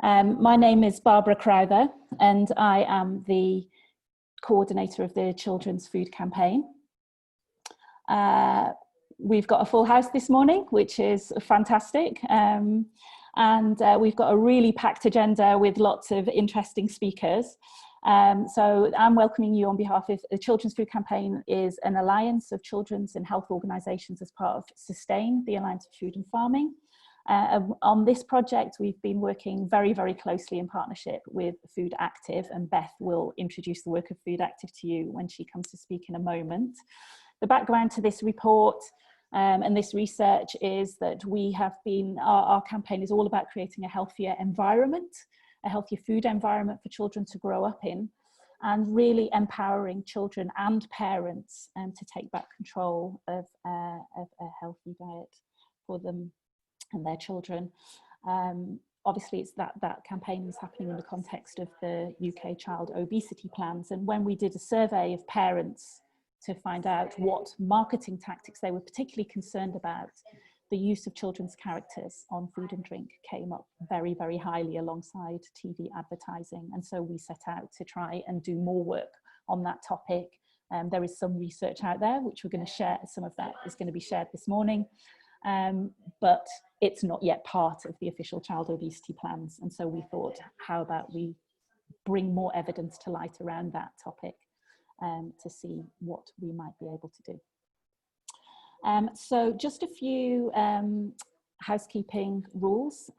My name is Barbara Crowther and I am the coordinator of the Children's Food Campaign. We've got a full house this morning, which is fantastic. We've got a really packed agenda with lots of interesting speakers. So I'm welcoming you on behalf of the Children's Food Campaign is an alliance of children's and health organisations as part of SUSTAIN, the Alliance of Food and Farming. On this project, we've been working very, very closely in partnership with Food Active, and Beth will introduce the work of Food Active to you when she comes to speak in a moment. The background to this report and this research is that we have been, our campaign is all about creating a healthier environment, a healthier food environment for children to grow up in, and really empowering children and parents to take back control of a healthy diet for them and their children. Obviously, it's that campaign is happening in the context of the UK child obesity plans. And when we did a survey of parents to find out what marketing tactics they were particularly concerned about, the use of children's characters on food and drink came up very, very highly alongside TV advertising. And so we set out to try and do more work on that topic. There is some research out there, which we're going to share. Some of that is going to be shared this morning. But it's not yet part of the official child obesity plans. And so we thought, how about we bring more evidence to light around that topic to see what we might be able to do. So just a few housekeeping rules.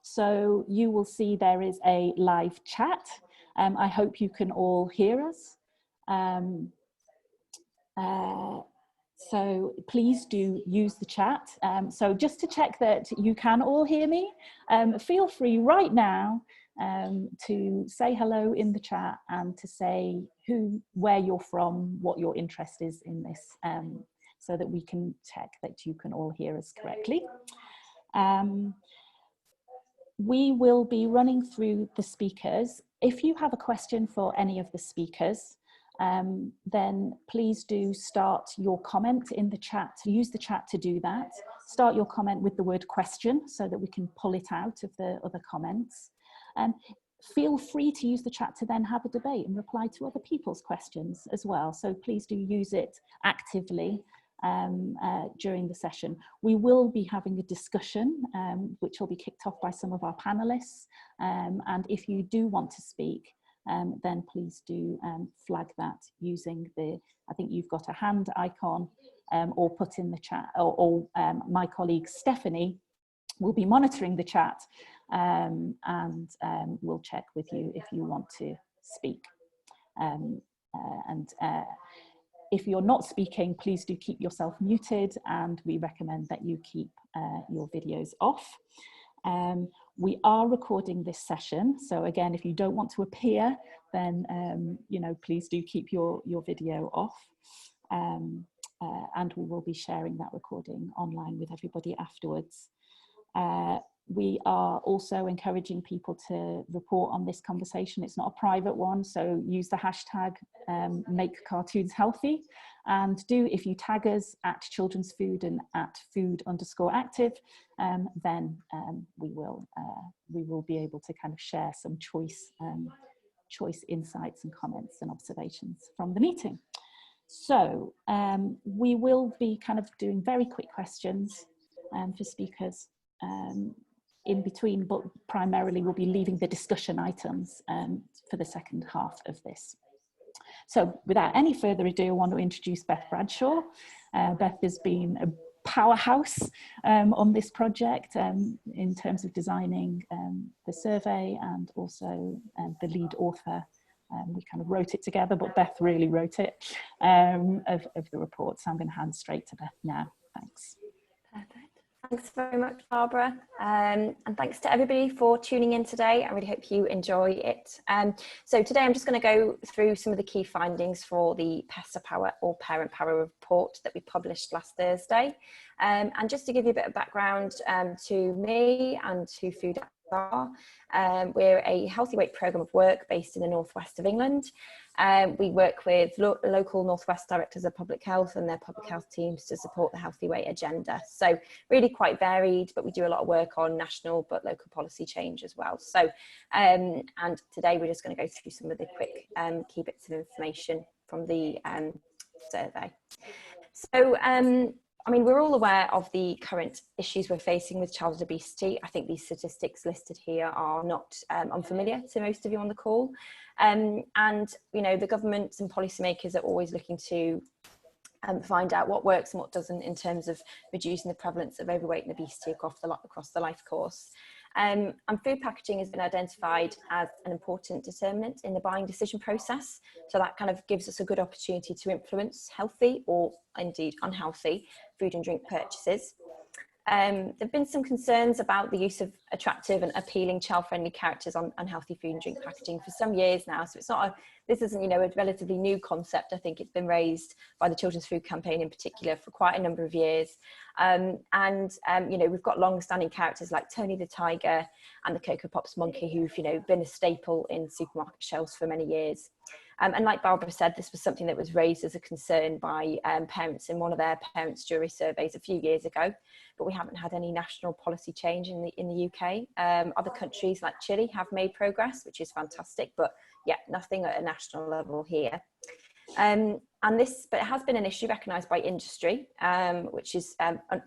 So you will see there is a live chat. I hope you can all hear us. So please do use the chat. So just to check that you can all hear me, feel free right now to say hello in the chat and to say where you're from, what your interest is in this, so that we can check that you can all hear us correctly. We will be running through the speakers. If you have a question for any of the speakers, then please do start your comment in the chat. Use the chat to do that. Start your comment with the word question so that we can pull it out of the other comments. Feel free to use the chat to then have a debate and reply to other people's questions as well. So please do use it actively during the session. We will be having a discussion which will be kicked off by some of our panelists. And if you do want to speak, then please do flag that using I think you've got a hand icon, or put in the chat, or my colleague Stephanie will be monitoring the chat and we'll check with you if you want to speak. If you're not speaking, please do keep yourself muted, and we recommend that you keep your videos off. We are recording this session, so again, if you don't want to appear, then please do keep your video off, and we will be sharing that recording online with everybody afterwards. We are also encouraging people to report on this conversation. It's not a private one, so use the hashtag #MakeCartoonsHealthy, and if you tag us at Children's Food and at food_active, then we will be able to kind of share some choice insights and comments and observations from the meeting. So we will be kind of doing very quick questions for speakers in between, but primarily we'll be leaving the discussion items for the second half of this. So without any further ado, I want to introduce Beth Bradshaw. Beth has been a powerhouse on this project in terms of designing the survey, and also the lead author. We kind of wrote it together, but Beth really wrote it, of the report. So I'm going to hand straight to Beth now. Thanks. Perfect. Thanks very much, Barbara, and thanks to everybody for tuning in today. I really hope you enjoy it. So today I'm just going to go through some of the key findings for the Pester Power or Parent Power report that we published last Thursday. And just to give you a bit of background to me and to Food are. We're a healthy weight programme of work based in the northwest of England. We work with local Northwest Directors of Public Health and their public health teams to support the healthy weight agenda. So really quite varied, but we do a lot of work on national but local policy change as well. So, and today we're just going to go through some of the quick key bits of information from the survey. So, I mean, we're all aware of the current issues we're facing with childhood obesity. I think these statistics listed here are not unfamiliar to most of you on the call. And, you know, the governments and policymakers are always looking to find out what works and what doesn't in terms of reducing the prevalence of overweight and obesity across the life course. And food packaging has been identified as an important determinant in the buying decision process. So that kind of gives us a good opportunity to influence healthy or indeed unhealthy food and drink purchases. There have been some concerns about the use of attractive and appealing child-friendly characters on unhealthy food and drink packaging for some years now. So it's not this isn't, you know, a relatively new concept. I think it's been raised by the Children's Food Campaign in particular for quite a number of years. You know, we've got long-standing characters like Tony the Tiger and the Cocoa Pops monkey who've, you know, been a staple in supermarket shelves for many years. And like Barbara said, this was something that was raised as a concern by parents in one of their parents' jury surveys a few years ago, but we haven't had any national policy change in the UK. Other countries like Chile have made progress, which is fantastic, but yeah, nothing at a national level here. But it has been an issue recognised by industry, which is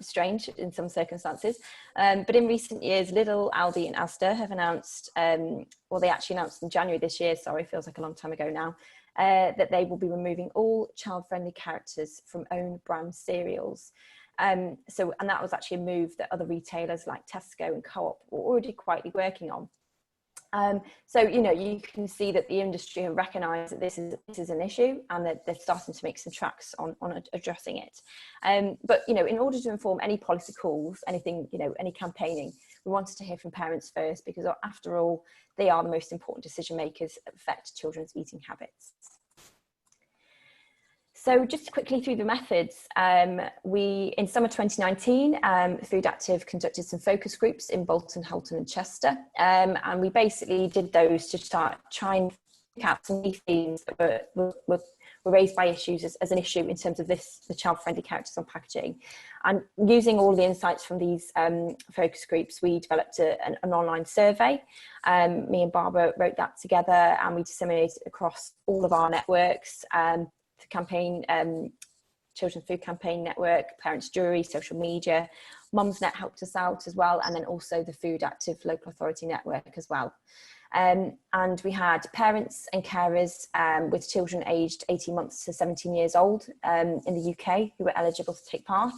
strange in some circumstances. But in recent years, Lidl, Aldi and Asda have announced, well, they actually announced in January this year, sorry, feels like a long time ago now, that they will be removing all child-friendly characters from own brand cereals. And that was actually a move that other retailers like Tesco and Co-op were already quietly working on. So, you know, you can see that the industry have recognised that this is an issue and that they're starting to make some tracks on addressing it. But, you know, in order to inform any policy calls, anything, you know, any campaigning, we wanted to hear from parents first, because after all, they are the most important decision makers that affect children's eating habits. So just quickly through the methods, in summer 2019, Food Active conducted some focus groups in Bolton, Halton and Chester. And we basically did those to try and pick out some key themes that were raised by issues as an issue in terms of the child-friendly characters on packaging. And using all the insights from these focus groups, we developed an online survey. Me and Barbara wrote that together and we disseminated it across all of our networks. Campaign, Children's Food Campaign Network, Parents Jury, social media, Mumsnet helped us out as well, and then also the Food Active Local Authority Network as well. And we had parents and carers with children aged 18 months to 17 years old in the UK who were eligible to take part.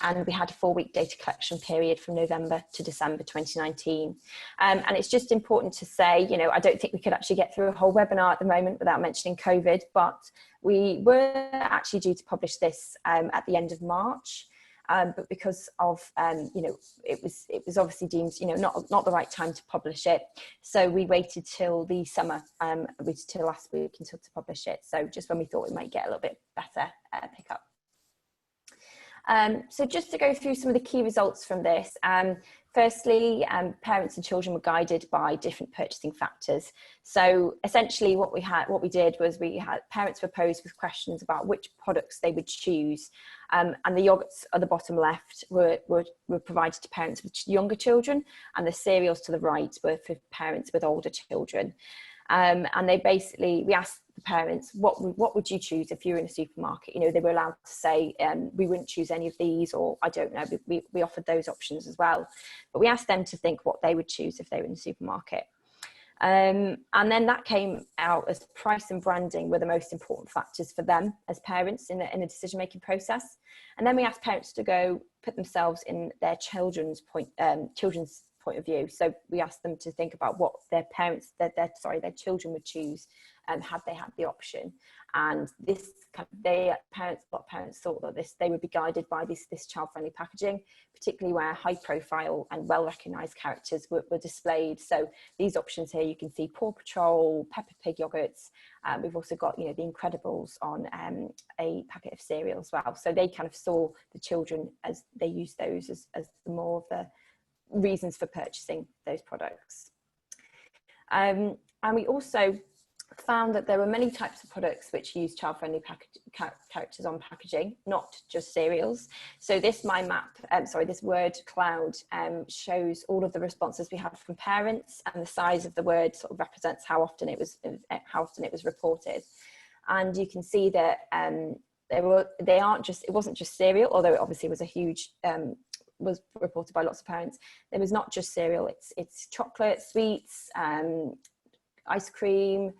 And we had a 4-week data collection period from November to December 2019. And it's just important to say, you know, I don't think we could actually get through a whole webinar at the moment without mentioning COVID, but we were actually due to publish this at the end of March. But because of, you know, it was obviously deemed, you know, not the right time to publish it. So we waited till the summer, waited till last week until to publish it. So just when we thought we might get a little bit better pickup. So just to go through some of the key results from this, firstly, parents and children were guided by different purchasing factors. So essentially what we did was we had parents proposed with questions about which products they would choose. And the yogurts at the bottom left were provided to parents with younger children, and the cereals to the right were for parents with older children. And we asked the parents, what would you choose if you were in a supermarket? You know, they were allowed to say, we wouldn't choose any of these, or I don't know, we offered those options as well. But we asked them to think what they would choose if they were in the supermarket. And then that came out as price and branding were the most important factors for them as parents in the decision-making process. And then we asked parents to go put themselves in their children's point of view. So we asked them to think about what their children would choose had they had the option. And a lot of parents thought that they would be guided by this child-friendly packaging, particularly where high-profile and well-recognised characters were displayed. So these options here, you can see Paw Patrol, Peppa Pig yogurts. We've also got, you know, the Incredibles on a packet of cereal as well. So they kind of saw the children as they used those as the more of reasons for purchasing those products. And we also found that there were many types of products which use child-friendly characters on packaging, not just cereals. So this this word cloud shows all of the responses we had from parents, and the size of the word sort of represents how often it was reported. And you can see that it wasn't just cereal, although it obviously was a huge was reported by lots of parents. There was not just cereal, it's chocolate, sweets, ice cream,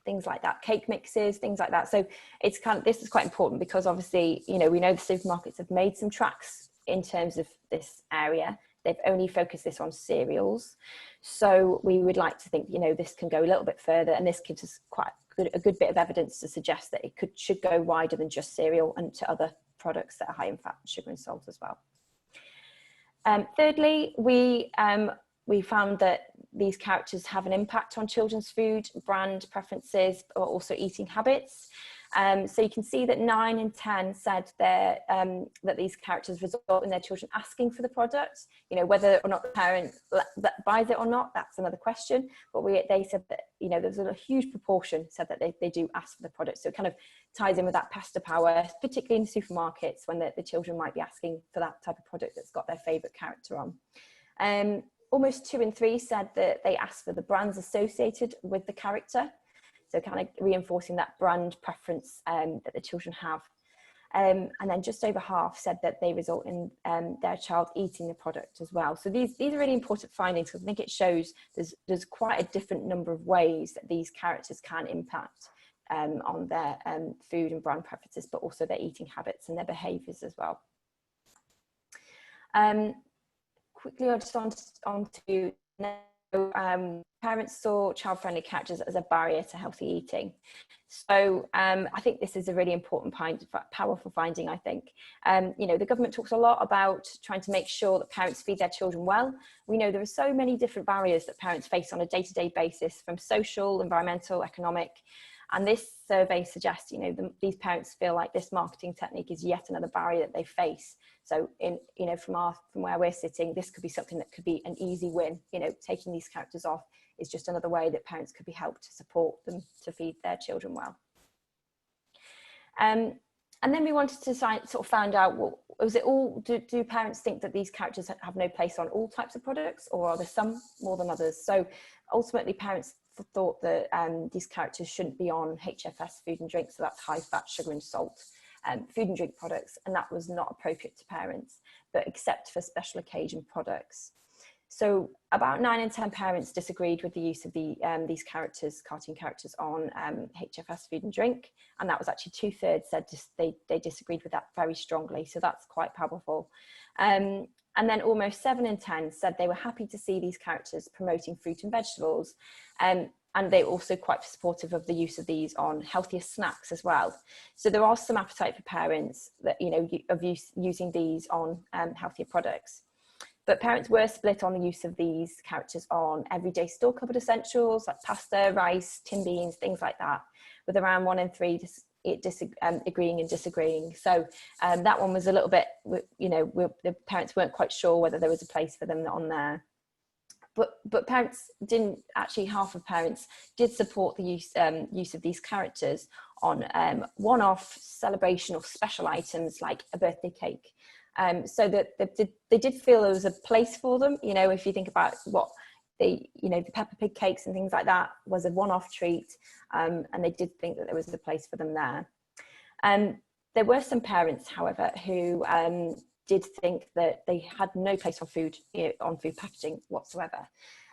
things like that, cake mixes, things like that. So it's this is quite important, because obviously, we know the supermarkets have made some tracks in terms of this area. They've only focused this on cereals. So we would like to think, this can go a little bit further, and this gives us quite a good bit of evidence to suggest that it should go wider than just cereal and to other products that are high in fat, sugar and salt as well. Thirdly, we found that these characters have an impact on children's food, brand preferences, but also eating habits. So you can see that 9 in 10 said that these characters result in their children asking for the product. Whether or not the parent buys it or not, that's another question. But they said that, there's a huge proportion said that they do ask for the product. So it kind of ties in with that Pester power, particularly in supermarkets, when the children might be asking for that type of product that's got their favourite character on. Almost 2 in 3 said that they asked for the brands associated with the character. So kind of reinforcing that brand preference that the children have. And then just over half said that they result in their child eating the product as well. So these are really important findings, because I think it shows there's quite a different number of ways that these characters can impact on their food and brand preferences, but also their eating habits and their behaviours as well. Quickly, I'll just on to parents saw child-friendly characters as a barrier to healthy eating. So I think this is a really important powerful finding, I think. The government talks a lot about trying to make sure that parents feed their children well. We know there are so many different barriers that parents face on a day-to-day basis, from social, environmental, economic. And this survey suggests, these parents feel like this marketing technique is yet another barrier that they face. So from where we're sitting, this could be something that could be an easy win. Taking these characters off is just another way that parents could be helped to support them to feed their children well. And then we wanted to sort of find out, well, do parents think that these characters have no place on all types of products, or are there some more than others? So ultimately, parents thought that these characters shouldn't be on HFS food and drink, so that's high fat, sugar and salt food and drink products, and that was not appropriate to parents, but except for special occasion products. So about 9 in 10 parents disagreed with the use of these cartoon characters on HFS food and drink, and that was actually 2/3 said they disagreed with that very strongly, so that's quite powerful. And then almost 7 in 10 said they were happy to see these characters promoting fruit and vegetables, and they're also quite supportive of the use of these on healthier snacks as well. So there are some appetite for parents that of using these on healthier products. But parents were split on the use of these characters on everyday store cupboard essentials like pasta, rice, tin beans, things like that, with around 1 in 3 agreeing and disagreeing. So that one was a little bit, the parents weren't quite sure whether there was a place for them on there. But parents didn't, actually half of parents did support the use of these characters on one-off celebration or special items like a birthday cake. So that they did feel there was a place for them. If you think about what the Peppa Pig cakes and things like that was a one-off treat, and they did think that there was a place for them there. There were some parents, however, who did think that they had no place on food packaging whatsoever.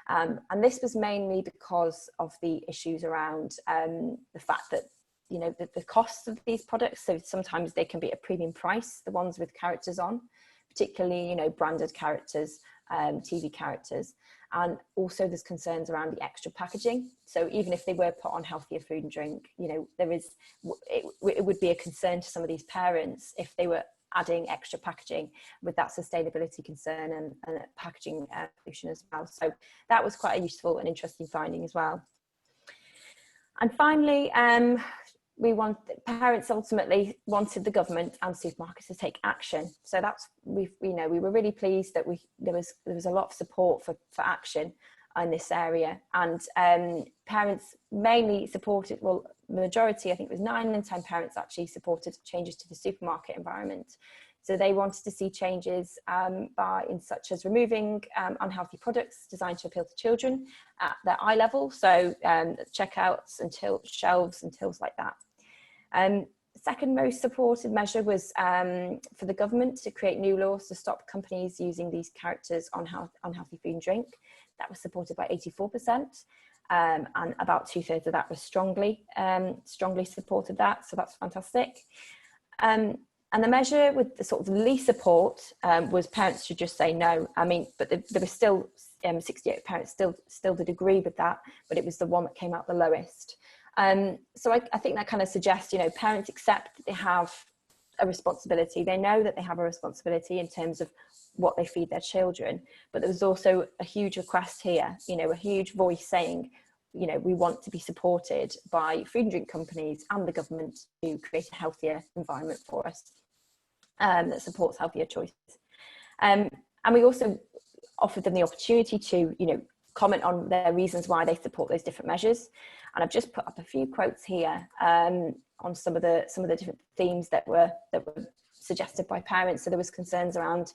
And this was mainly because of the issues around the fact that the costs of these products. So sometimes they can be at a premium price, the ones with characters on, particularly, branded characters, TV characters. And also there's concerns around the extra packaging. So even if they were put on healthier food and drink, it would be a concern to some of these parents if they were adding extra packaging with that sustainability concern and packaging pollution as well. So that was quite a useful and interesting finding as well. And finally, parents ultimately wanted the government and supermarkets to take action. So that's, we were really pleased that there was a lot of support for action in this area, and parents mainly supported, well, majority, I think it was 9 in 10 parents actually supported changes to the supermarket environment. So they wanted to see changes in such as removing unhealthy products designed to appeal to children at their eye level, so checkouts and shelves and tills like that. Second most supported measure was for the government to create new laws to stop companies using these characters on unhealthy food and drink. That was supported by 84%, and about 2/3 of that was strongly supported that, so that's fantastic. And the measure with the sort of least support was parents should just say no. I mean, but there was still 68 parents still did agree with that, but it was the one that came out the lowest. So I think that kind of suggests, parents accept that they have a responsibility. They know that they have a responsibility in terms of what they feed their children, but there was also a huge request here, a huge voice saying, we want to be supported by food and drink companies and the government to create a healthier environment for us that supports healthier choices. And we also offered them the opportunity to, comment on their reasons why they support those different measures. And I've just put up a few quotes here on some of the different themes that were suggested by parents. So there was concerns around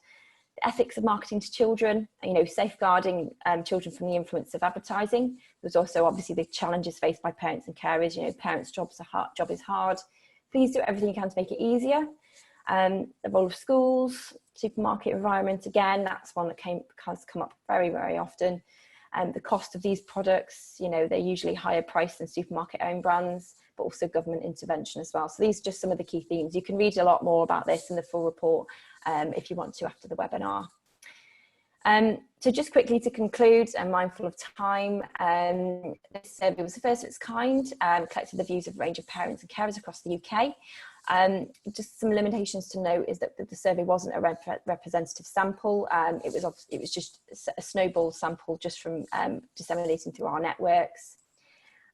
the ethics of marketing to children, safeguarding children from the influence of advertising. There's also obviously the challenges faced by parents and carers. Parents' job is hard. Please do everything you can to make it easier. The role of schools, supermarket environment, again, that's one that has come up very, very often. The cost of these products, they're usually higher priced than supermarket owned brands, but also government intervention as well. So these are just some of the key themes. You can read a lot more about this in the full report if you want to after the webinar. So just quickly to conclude, and mindful of time, this survey was the first of its kind, collected the views of a range of parents and carers across the UK. Just some limitations to note is that the survey wasn't a representative sample. It was just a snowball sample just from disseminating through our networks.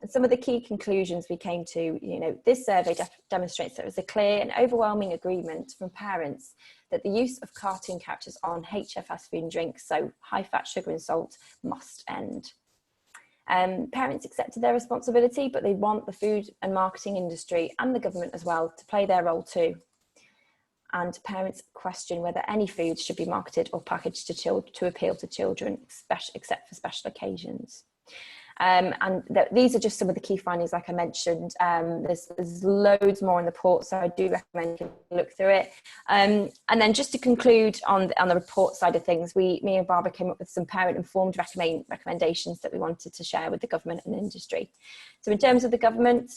And some of the key conclusions we came to, this survey demonstrates that there was a clear and overwhelming agreement from parents that the use of cartoon characters on HFSS food and drinks, so high fat, sugar and salt, must end. Parents accepted their responsibility, but they want the food and marketing industry and the government as well to play their role too. And parents question whether any food should be marketed or packaged to appeal to children, except for special occasions. These are just some of the key findings, like I mentioned. There's loads more in the report, so I do recommend you look through it. And then just to conclude on the report side of things, me and Barbara came up with some parent-informed recommendations that we wanted to share with the government and industry. So in terms of the government,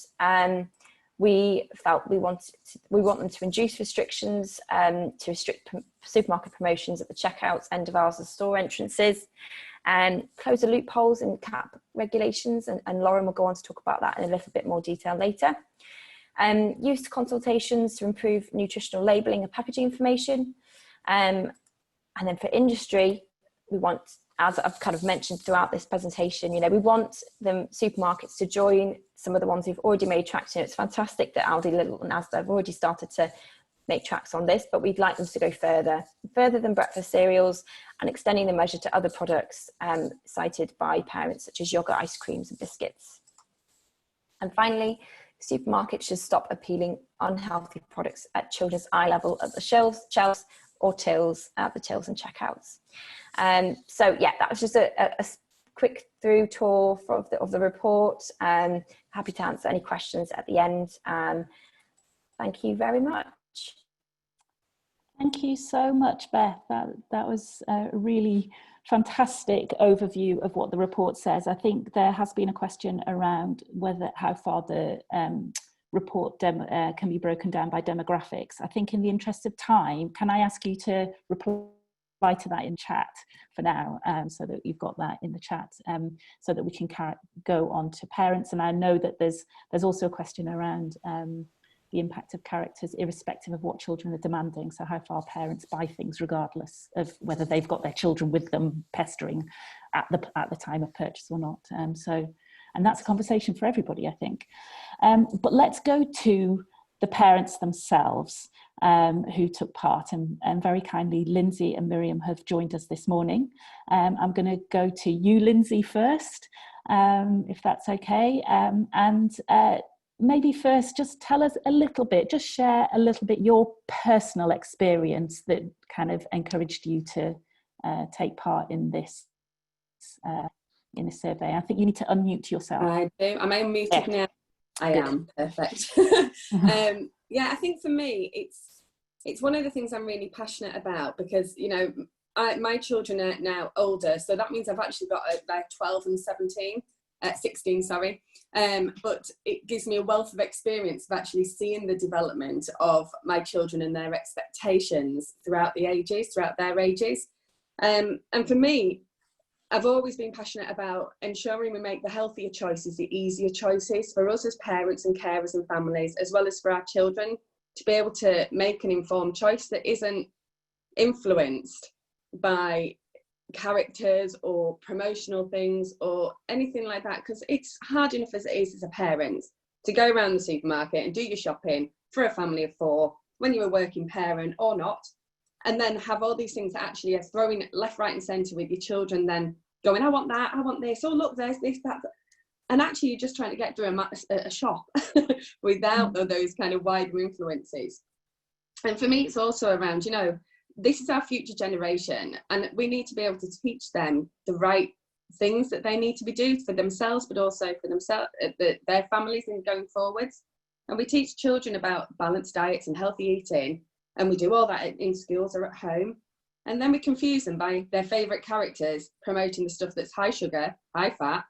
we felt we want them to reduce restrictions, to restrict supermarket promotions at the checkouts, end of aisles and store entrances, and close the loopholes in CAP regulations, and Lauren will go on to talk about that in a little bit more detail later. Use consultations to improve nutritional labelling and packaging information. And then for industry, we want, as I've kind of mentioned throughout this presentation, we want the supermarkets to join some of the ones who've already made traction. It's fantastic that Aldi, Lidl and Asda have already started to make tracks on this, but we'd like them to go further than breakfast cereals, and extending the measure to other products cited by parents, such as yogurt, ice creams and biscuits. And finally, supermarkets should stop appealing unhealthy products at children's eye level at the shelves or tills, at the tills and checkouts. So yeah, that was just a quick through tour of the report. Happy to answer any questions at the end. Thank you very much. Thank you so much, Beth. That was a really fantastic overview of what the report says. I think there has been a question around how far the report can be broken down by demographics. I think in the interest of time, can I ask you to reply to that in chat for now, so that you've got that in the chat, so that we can go on to parents. And I know that there's also a question around the impact of characters irrespective of what children are demanding, so how far parents buy things regardless of whether they've got their children with them pestering at the time of purchase or not. So And that's a conversation for everybody, I think. But let's go to the parents themselves who took part, and very kindly Lindsay and Miriam have joined us this morning. I'm going to go to you, Lindsay, first, if that's okay. Maybe first, just tell us a little bit, just share a little bit your personal experience that kind of encouraged you to take part in this survey. I think you need to unmute yourself. I do. Am I unmuted now? I am. Perfect. Yeah, I think for me, it's one of the things I'm really passionate about, because, you know, my children are now older, so that means I've actually got like 12 and 16, sorry. But it gives me a wealth of experience of actually seeing the development of my children and their expectations throughout their ages. And for me, I've always been passionate about ensuring we make the healthier choices, the easier choices for us as parents and carers and families, as well as for our children, to be able to make an informed choice that isn't influenced by characters or promotional things or anything like that, because it's hard enough as it is as a parent to go around the supermarket and do your shopping for a family of 4 when you're a working parent or not, and then have all these things that actually are throwing left, right and centre with your children, then going, I want that, I want this, oh look, there's this, that, and actually you're just trying to get through a shop without those kind of wider influences. And for me, it's also around, you know, this is our future generation, and we need to be able to teach them the right things that they need to be doing for themselves, but also for themselves, their families, and going forwards. And we teach children about balanced diets and healthy eating, and we do all that in schools or at home. And then we confuse them by their favourite characters promoting the stuff that's high sugar, high fat.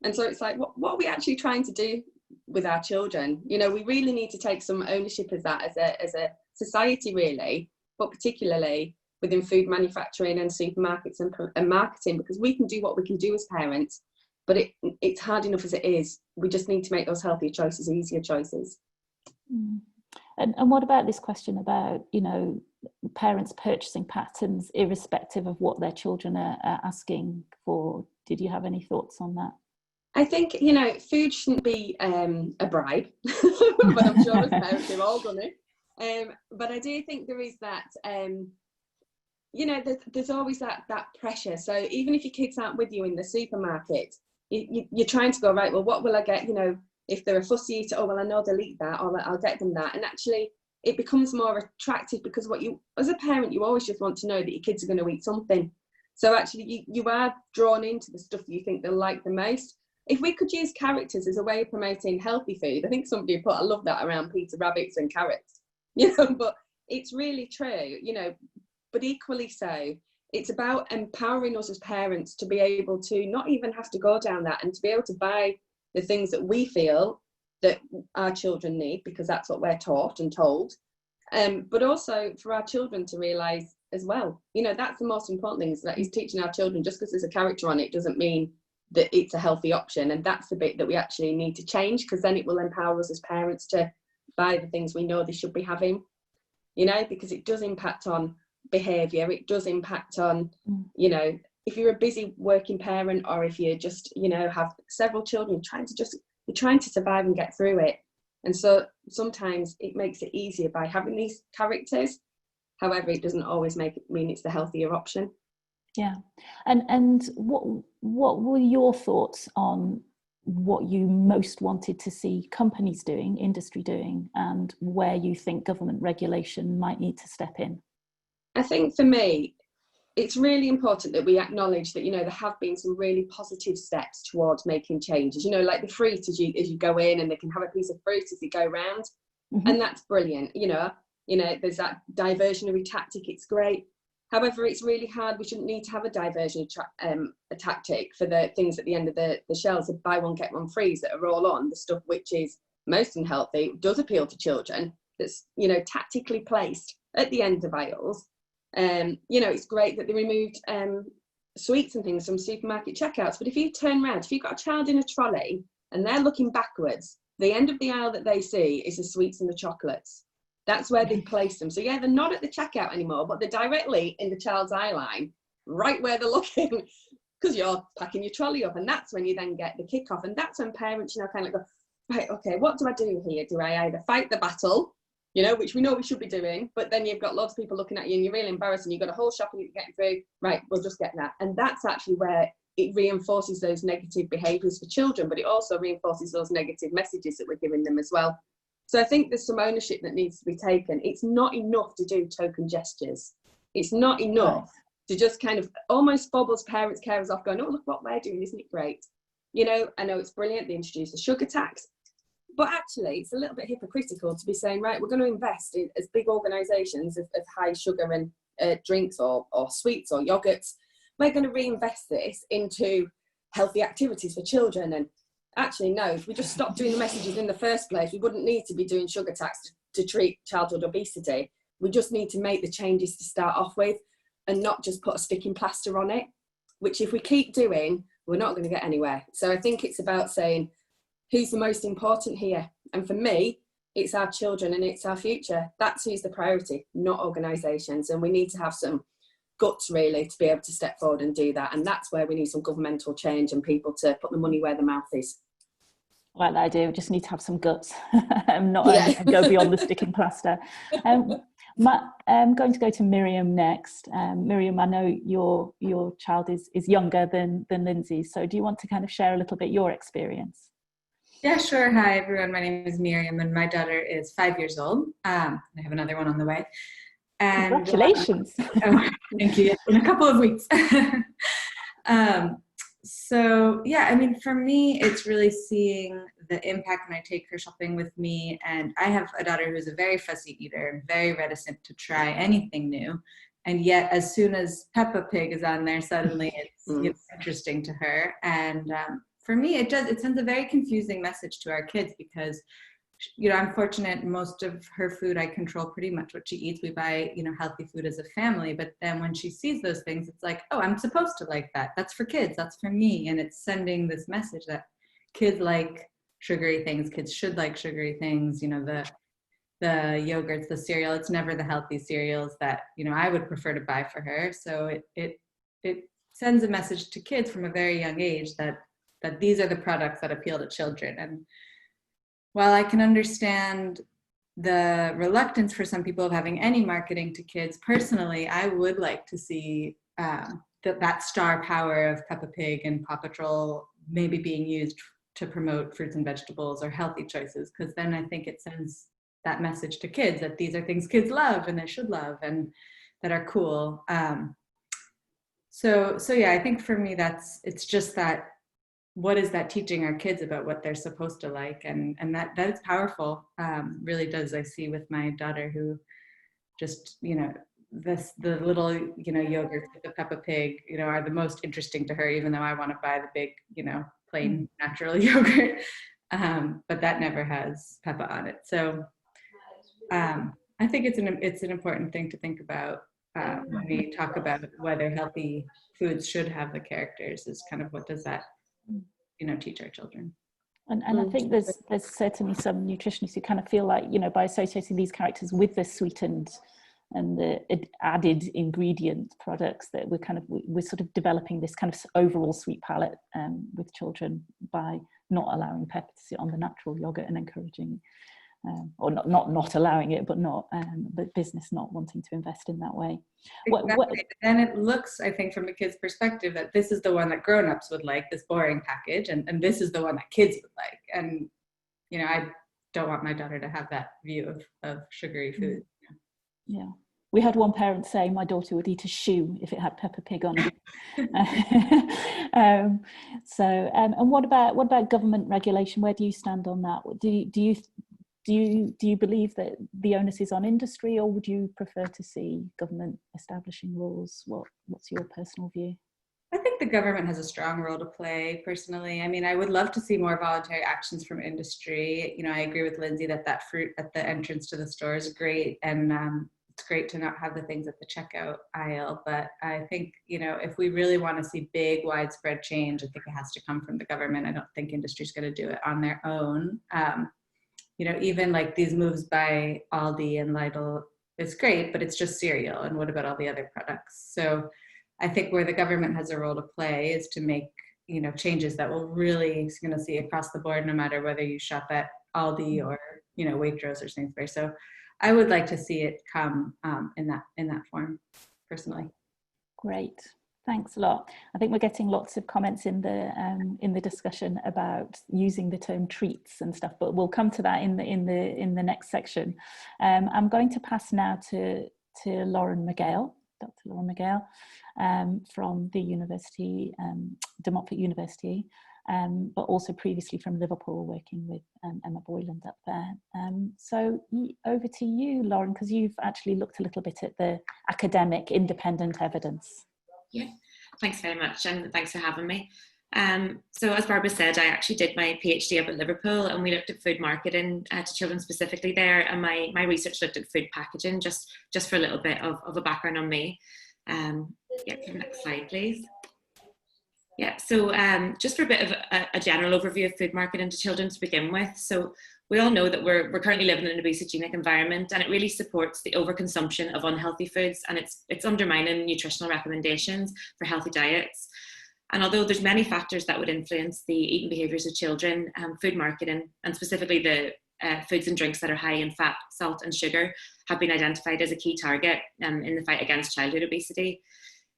And so it's like, what are we actually trying to do with our children? You know, we really need to take some ownership of that as a society, really, but particularly within food manufacturing and supermarkets and marketing, because we can do what we can do as parents, but it's hard enough as it is. We just need to make those healthier choices easier choices. And what about this question about, you know, parents' purchasing patterns irrespective of what their children are asking for? Did you have any thoughts on that? I think, you know, food shouldn't be a bribe, but I'm sure as parents they've all done it. But I do think there is that, you know, there's always that pressure. So even if your kids aren't with you in the supermarket, you're trying to go, right, well, what will I get? You know, if they're a fussy eater, oh, well, I know they'll eat that, or I'll get them that. And actually, it becomes more attractive, because as a parent, you always just want to know that your kids are going to eat something. So actually, you are drawn into the stuff that you think they'll like the most. If we could use characters as a way of promoting healthy food, I think somebody put, I love that, around Peter Rabbits and carrots, you know, but it's really true, you know, but equally so, it's about empowering us as parents to be able to not even have to go down that, and to be able to buy the things that we feel that our children need, because that's what we're taught and told, but also for our children to realise as well, you know, that's the most important thing, is that he's teaching our children, just because there's a character on it doesn't mean that it's a healthy option. And that's the bit that we actually need to change, because then it will empower us as parents to buy the things we know they should be having, you know, because it does impact on behaviour, it does impact on, you know, if you're a busy working parent, or if you just, you know, have several children, you're trying to survive and get through it. And so sometimes it makes it easier by having these characters. However, it doesn't always mean it's the healthier option. Yeah. And what were your thoughts on what you most wanted to see companies doing, industry doing, and where you think government regulation might need to step in? I think for me, it's really important that we acknowledge that, you know, there have been some really positive steps towards making changes, you know, like the fruit as you go in, and they can have a piece of fruit as you go around. Mm-hmm. And that's brilliant. You know, there's that diversionary tactic. It's great. However, it's really hard. We shouldn't need to have a diversion a tactic for the things at the end of the shelves of buy one, get one frees that are all on. The stuff which is most unhealthy does appeal to children. That's, you know, tactically placed at the end of aisles. You know, it's great that they removed sweets and things from supermarket checkouts. But if you turn around, if you've got a child in a trolley and they're looking backwards, the end of the aisle that they see is the sweets and the chocolates. That's where they've placed them. So yeah, they're not at the checkout anymore, but they're directly in the child's eye line, right where they're looking. because you're packing your trolley up, and that's when you then get the kickoff, and that's when parents, kind of go, right, okay, what do I do here? Do I either fight the battle, which we know we should be doing, but then you've got lots of people looking at you and you're really embarrassed and you've got a whole shopping you're getting through, right, we'll just get that. And that's actually where it reinforces those negative behaviours for children, but it also reinforces those negative messages that we're giving them as well. So I think there's some ownership that needs to be taken. It's not enough to do token gestures. It's not enough to just kind of almost bobbles parents, carers off going, oh, look what we're doing, isn't it great? I know it's brilliant, they introduced the sugar tax, but actually it's a little bit hypocritical to be saying, right, we're going to invest in, as big organisations of high sugar and drinks or sweets or yogurts, we're going to reinvest this into healthy activities for children. And actually, no, if we just stopped doing the messages in the first place, we wouldn't need to be doing sugar tax to treat childhood obesity. We just need to make the changes to start off with and not just put a sticking plaster on it, which if we keep doing, we're not going to get anywhere. So I think it's about saying, who's the most important here? And for me, it's our children and it's our future. That's who's the priority, not organisations. And we need to have some guts really to be able to step forward and do that. And that's where we need some governmental change and people to put the money where the mouth is. I like the idea. We just need to have some guts and not go beyond the sticking plaster. I'm going to go to Miriam next. Miriam, I know your child is younger than Lindsay, so do you want to kind of share a little bit your experience? Yeah, sure. Hi, everyone. My name is Miriam, and my daughter is 5 years old. I have another one on the way. And, congratulations. Thank you. In a couple of weeks. So, yeah, I mean, for me, it's really seeing the impact when I take her shopping with me. And I have a daughter who's a very fussy eater and very reticent to try anything new. And yet, as soon as Peppa Pig is on there, suddenly it's interesting to her. And for me, it sends a very confusing message to our kids because, I'm fortunate. Most of her food, I control pretty much what she eats. We buy, healthy food as a family. But then when she sees those things, it's like, oh, I'm supposed to like that. That's for kids. That's for me. And it's sending this message that kids like sugary things. Kids should like sugary things. The yogurts, the cereal. It's never the healthy cereals that, I would prefer to buy for her. So it sends a message to kids from a very young age that these are the products that appeal to children. And while I can understand the reluctance for some people of having any marketing to kids, personally, I would like to see that star power of Peppa Pig and Paw Patrol maybe being used to promote fruits and vegetables or healthy choices, because then I think it sends that message to kids that these are things kids love and they should love and that are cool. So yeah, I think for me, it's just that, what is that teaching our kids about what they're supposed to like? And that is powerful, really does. I see with my daughter who just, the little, yogurts with the Peppa Pig, are the most interesting to her, even though I want to buy the big, plain natural yogurt. But that never has Peppa on it. So I think it's an important thing to think about when we talk about whether healthy foods should have the characters, is kind of what does that teach our children. And I think there's certainly some nutritionists who kind of feel like, by associating these characters with the sweetened and the added ingredient products, that we're sort of developing this kind of overall sweet palate with children by not allowing Peppa to sit on the natural yogurt and encouraging, or not allowing it, but but business not wanting to invest in that way. Exactly. And it looks, I think, from a kid's perspective, that this is the one that grown-ups would like, this boring package, and this is the one that kids would like. And I don't want my daughter to have that view of sugary food. Yeah. We had one parent say my daughter would eat a shoe if it had Peppa Pig on it. And what about government regulation? Where do you stand on that? Do you believe that the onus is on industry, or would you prefer to see government establishing rules? What's your personal view? I think the government has a strong role to play, personally. I mean, I would love to see more voluntary actions from industry. I agree with Lindsay that fruit at the entrance to the store is great, and it's great to not have the things at the checkout aisle. But I think, if we really want to see big, widespread change, I think it has to come from the government. I don't think industry's going to do it on their own. Even like these moves by Aldi and Lidl is great, but it's just cereal. And what about all the other products? So I think where the government has a role to play is to make, you know, changes that will really going to see across the board, no matter whether you shop at Aldi or, you know, Waitrose or Sainsbury's. So I would like to see it come in that form, personally. Great, thanks a lot. I think we're getting lots of comments in the discussion about using the term treats and stuff, but we'll come to that in the next section. I'm going to pass now to Lauren McGale, Dr. Lauren McGale, from the university, De Montfort University, but also previously from Liverpool, working with Emma Boyland up there. So over to you, Lauren, because you've actually looked a little bit at the academic independent evidence. Yeah, thanks very much, and thanks for having me. So as Barbara said, I actually did my PhD up at Liverpool, and we looked at food marketing to children specifically there, and my research looked at food packaging, just for a little bit of a background on me. Yeah, next slide, please. Yeah, so just for a bit of a general overview of food marketing to children to begin with. So we all know that we're currently living in an obesogenic environment, and it really supports the overconsumption of unhealthy foods, and it's undermining nutritional recommendations for healthy diets. And although there's many factors that would influence the eating behaviours of children, food marketing, and specifically the foods and drinks that are high in fat, salt and sugar, have been identified as a key target in the fight against childhood obesity.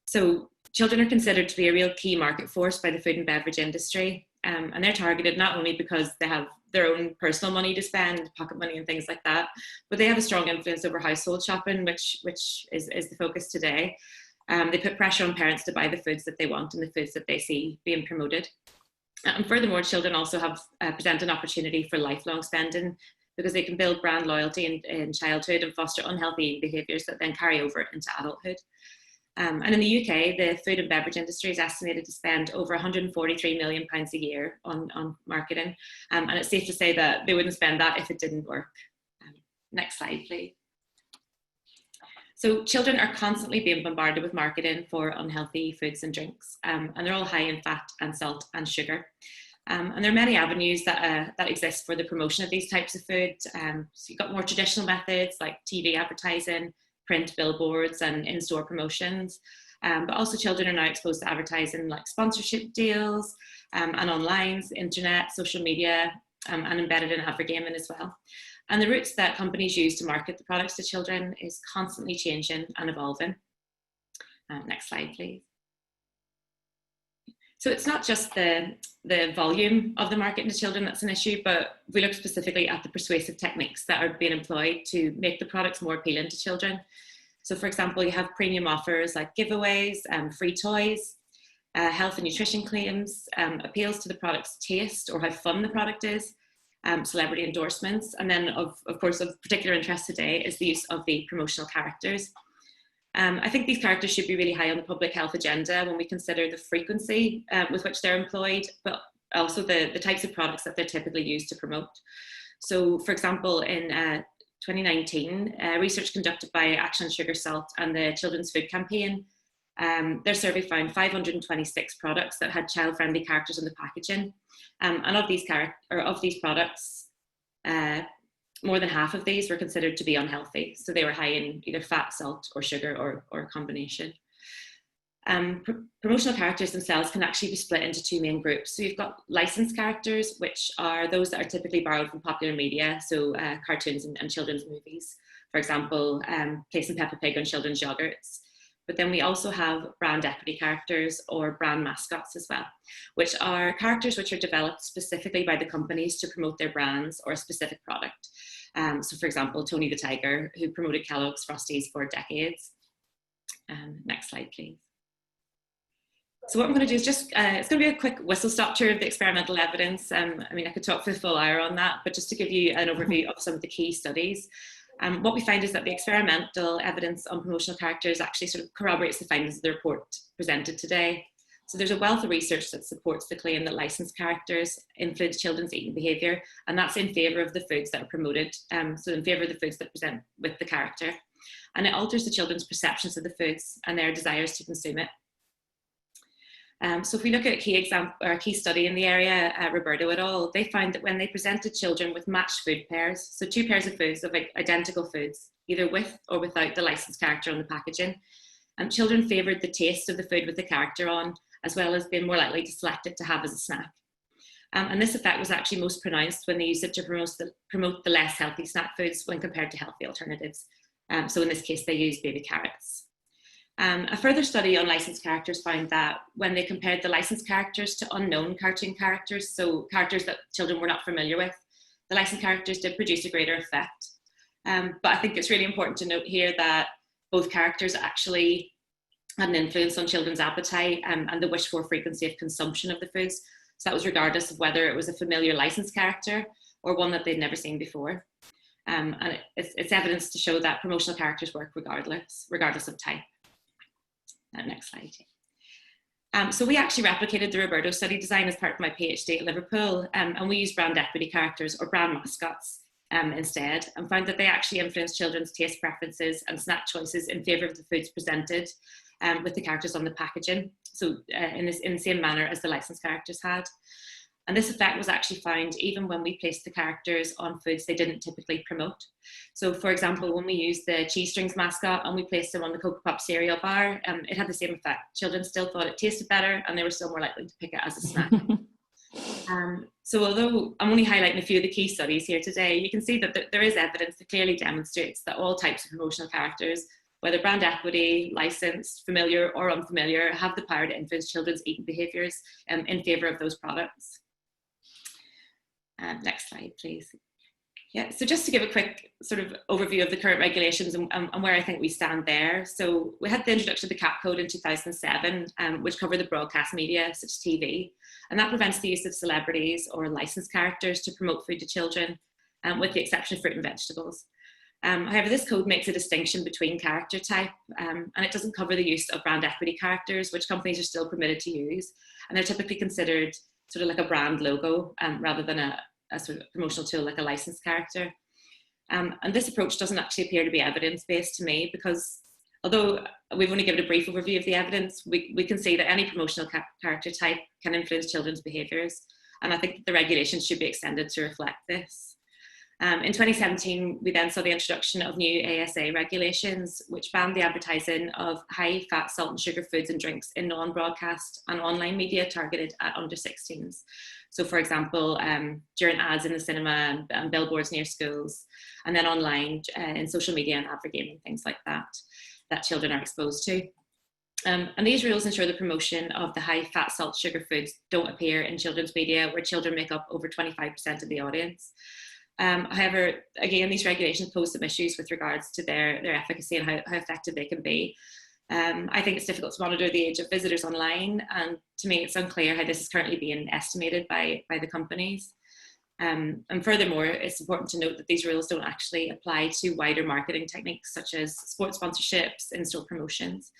So children are considered to be a real key market force by the food and beverage industry, and they're targeted not only because they have their own personal money to spend, pocket money and things like that, but they have a strong influence over household shopping, which is the focus today. They put pressure on parents to buy the foods that they want and the foods that they see being promoted. And furthermore, children also have present an opportunity for lifelong spending, because they can build brand loyalty in childhood and foster unhealthy behaviours that then carry over into adulthood. And in the UK, the food and beverage industry is estimated to spend over £143 million a year on marketing. And it's safe to say that they wouldn't spend that if it didn't work. Next slide, please. So children are constantly being bombarded with marketing for unhealthy foods and drinks, and they're all high in fat and salt and sugar. And there are many avenues that exist for the promotion of these types of foods. So you've got more traditional methods like TV advertising, print billboards and in-store promotions, but also children are now exposed to advertising like sponsorship deals and online, internet, social media, and embedded in advertising as well. And the routes that companies use to market the products to children is constantly changing and evolving. Next slide, please. So it's not just the volume of the marketing to children that's an issue, but we look specifically at the persuasive techniques that are being employed to make the products more appealing to children. So for example, you have premium offers like giveaways, free toys, health and nutrition claims, appeals to the product's taste or how fun the product is, celebrity endorsements, and then of course of particular interest today is the use of the promotional characters. I think these characters should be really high on the public health agenda when we consider the frequency with which they're employed, but also the types of products that they're typically used to promote. So for example, in 2019, research conducted by Action Sugar Salt and the Children's Food Campaign, their survey found 526 products that had child-friendly characters on the packaging. And of these products, more than half of these were considered to be unhealthy. So they were high in either fat, salt, or sugar, or a combination. Promotional characters themselves can actually be split into two main groups. So you've got licensed characters, which are those that are typically borrowed from popular media, so cartoons and children's movies. For example, placing Peppa Pig on children's yogurts. But then we also have brand equity characters or brand mascots as well, which are characters which are developed specifically by the companies to promote their brands or a specific product. So for example, Tony the Tiger, who promoted Kellogg's Frosties for decades. Next slide, please. So what I'm going to do is just, it's going to be a quick whistle-stop tour of the experimental evidence. I mean, I could talk for a full hour on that, but just to give you an overview of some of the key studies. What we find is that the experimental evidence on promotional characters actually sort of corroborates the findings of the report presented today. So there's a wealth of research that supports the claim that licensed characters influence children's eating behaviour, and that's in favour of the foods that are promoted, so in favour of the foods that present with the character. And it alters the children's perceptions of the foods and their desires to consume it. So if we look at a key study in the area, Roberto et al., they found that when they presented children with matched food pairs, so two pairs of foods of identical foods, either with or without the licensed character on the packaging, Children favoured the taste of the food with the character on, as well as being more likely to select it to have as a snack. And this effect was actually most pronounced when they used it to promote the less healthy snack foods when compared to healthy alternatives. So in this case, they used baby carrots. A further study on licensed characters found that when they compared the licensed characters to unknown cartoon characters, so characters that children were not familiar with, the licensed characters did produce a greater effect. But I think it's really important to note here that both characters actually had an influence on children's appetite and the wished for frequency of consumption of the foods. So that was regardless of whether it was a familiar licensed character or one that they'd never seen before. And it's evidence to show that promotional characters work regardless of type. Next slide. So we actually replicated the Roberto study design as part of my PhD at Liverpool, and we used brand equity characters or brand mascots instead, and found that they actually influence children's taste preferences and snack choices in favour of the foods presented with the characters on the packaging, so in the same manner as the licensed characters had. And this effect was actually found even when we placed the characters on foods they didn't typically promote. So for example, when we used the cheese strings mascot and we placed them on the Cocoa Pop cereal bar, it had the same effect. Children still thought it tasted better and they were still more likely to pick it as a snack. So although I'm only highlighting a few of the key studies here today, you can see that there is evidence that clearly demonstrates that all types of promotional characters, whether brand equity, licensed, familiar or unfamiliar, have the power to influence children's eating behaviours in favour of those products. Next slide, please. Yeah, so just to give a quick sort of overview of the current regulations and where I think we stand there. So we had the introduction of the CAP code in 2007, which covered the broadcast media, such as TV, and that prevents the use of celebrities or licensed characters to promote food to children, with the exception of fruit and vegetables. However, this code makes a distinction between character type, and it doesn't cover the use of brand equity characters, which companies are still permitted to use, and they're typically considered sort of like a brand logo rather than a sort of promotional tool like a licensed character. And this approach doesn't actually appear to be evidence-based to me, because although we've only given a brief overview of the evidence, we can see that any promotional character type can influence children's behaviours, and I think that the regulations should be extended to reflect this. In 2017, we then saw the introduction of new ASA regulations, which banned the advertising of high fat, salt and sugar foods and drinks in non-broadcast and online media targeted at under 16s. So for example, during ads in the cinema and billboards near schools, and then online in social media and advert gaming, things like that children are exposed to. And these rules ensure the promotion of the high fat, salt, sugar foods don't appear in children's media, where children make up over 25% of the audience. However, again, these regulations pose some issues with regards to their efficacy and how effective they can be. I think it's difficult to monitor the age of visitors online, and to me it's unclear how this is currently being estimated by the companies. And furthermore, it's important to note that these rules don't actually apply to wider marketing techniques such as sports sponsorships, in-store promotions.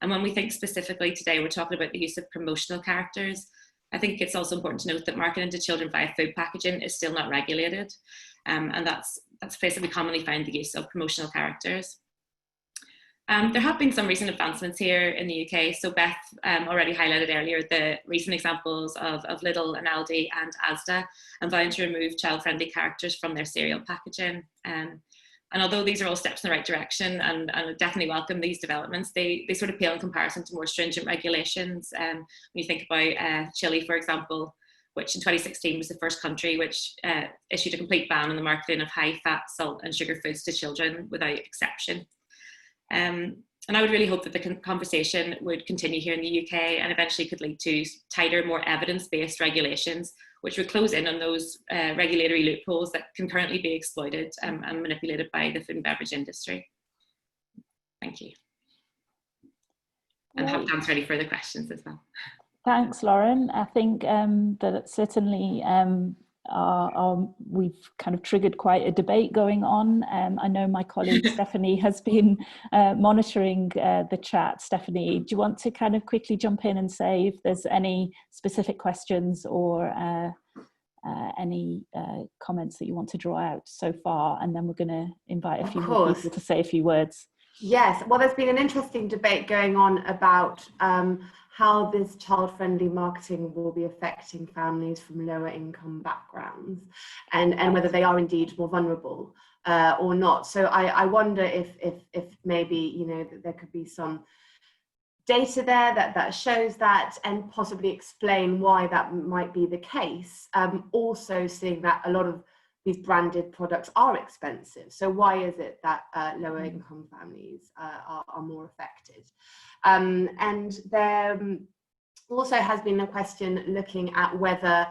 And when we think specifically today, we're talking about the use of promotional characters. I think it's also important to note that marketing to children via food packaging is still not regulated. And that's a place that we commonly find the use of promotional characters. There have been some recent advancements here in the UK. So Beth already highlighted earlier the recent examples of Lidl and Aldi and Asda and vowing to remove child-friendly characters from their cereal packaging. And although these are all steps in the right direction, and I definitely welcome these developments, they sort of pale in comparison to more stringent regulations. When you think about Chile, for example, which in 2016 was the first country which issued a complete ban on the marketing of high fat, salt and sugar foods to children without exception. And I would really hope that the conversation would continue here in the UK and eventually could lead to tighter, more evidence-based regulations, which would close in on those regulatory loopholes that can currently be exploited and manipulated by the food and beverage industry. Thank you. And happy to answer any further questions as well. Thanks, Lauren. I think that certainly we've kind of triggered quite a debate going on. I know my colleague Stephanie has been monitoring the chat. Stephanie, do you want to kind of quickly jump in and say if there's any specific questions or any comments that you want to draw out so far? And then we're going to invite a few more people to say a few words. Yes, well, there's been an interesting debate going on about how this child-friendly marketing will be affecting families from lower income backgrounds and whether they are indeed more vulnerable or not. So I wonder if maybe, you know, there could be some data there that shows that, and possibly explain why that might be the case. Also seeing that a lot of these branded products are expensive. So why is it that lower income families are more affected? And there also has been a question looking at whether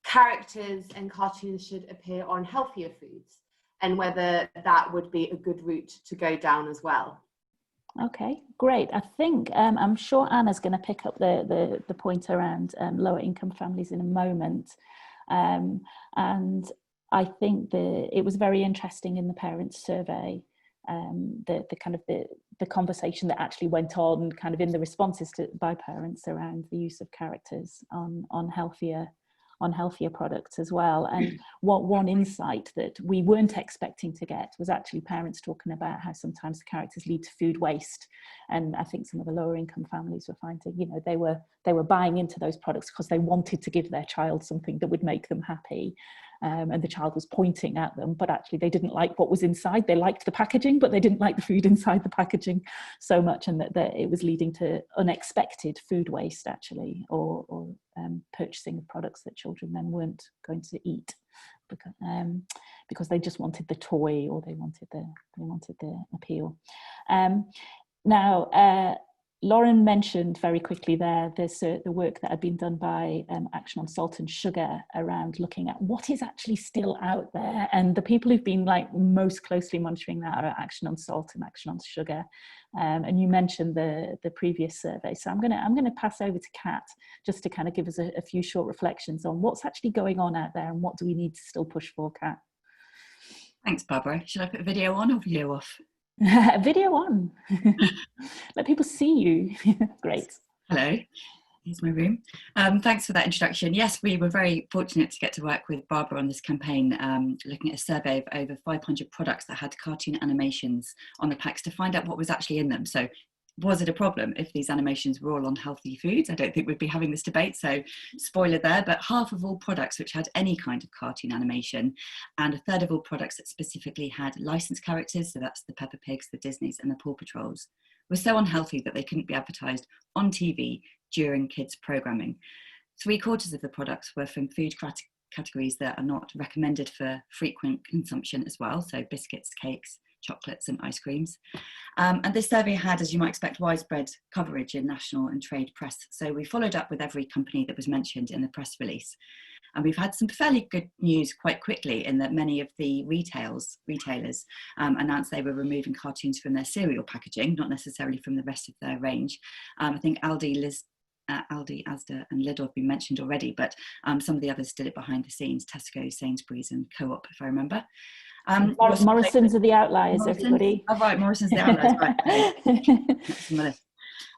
characters and cartoons should appear on healthier foods, and whether that would be a good route to go down as well. Okay, great. I think I'm sure Anna's going to pick up the point around lower income families in a moment, and I think it was very interesting in the parents' survey, the kind of the conversation that actually went on, kind of in the responses by parents around the use of characters on healthier products as well. And one insight that we weren't expecting to get was actually parents talking about how sometimes the characters lead to food waste. And I think some of the lower income families were finding, you know, they were buying into those products because they wanted to give their child something that would make them happy. And the child was pointing at them, but actually they didn't like what was inside. They liked the packaging, but they didn't like the food inside the packaging so much, and that it was leading to unexpected food waste, actually, or purchasing of products that children then weren't going to eat because they just wanted the toy, or they wanted the appeal. Now, Lauren mentioned very quickly there the work that had been done by Action on Salt and Sugar around looking at what is actually still out there, and the people who've been most closely monitoring that are Action on Salt and Action on Sugar. And you mentioned the previous survey, so I'm gonna pass over to Kat just to kind of give us a few short reflections on what's actually going on out there and what do we need to still push for. Kat. Thanks, Barbara. Should I put video on or video off? Video on. Let people see you. Great. Hello, here's my room. Thanks for that introduction. Yes, we were very fortunate to get to work with Barbara on this campaign, looking at a survey of over 500 products that had cartoon animations on the packs to find out what was actually in them. So was it a problem if these animations were all on healthy foods? I don't think we'd be having this debate, so spoiler there, but half of all products which had any kind of cartoon animation, and a third of all products that specifically had licensed characters, so that's the Peppa Pigs, the Disneys and the Paw Patrols, were so unhealthy that they couldn't be advertised on TV during kids' programming. 3/4 of the products were from food categories that are not recommended for frequent consumption as well, so biscuits, cakes, chocolates and ice creams. And this survey had, as you might expect, widespread coverage in national and trade press. So we followed up with every company that was mentioned in the press release. And we've had some fairly good news quite quickly in that many of the retailers announced they were removing cartoons from their cereal packaging, not necessarily from the rest of their range. I think Aldi, Asda and Lidl have been mentioned already, but some of the others did it behind the scenes, Tesco, Sainsbury's and Co-op, if I remember. Morrison's are the outliers, Morrison's? Everybody. Oh, right, Morrison's the outliers, right.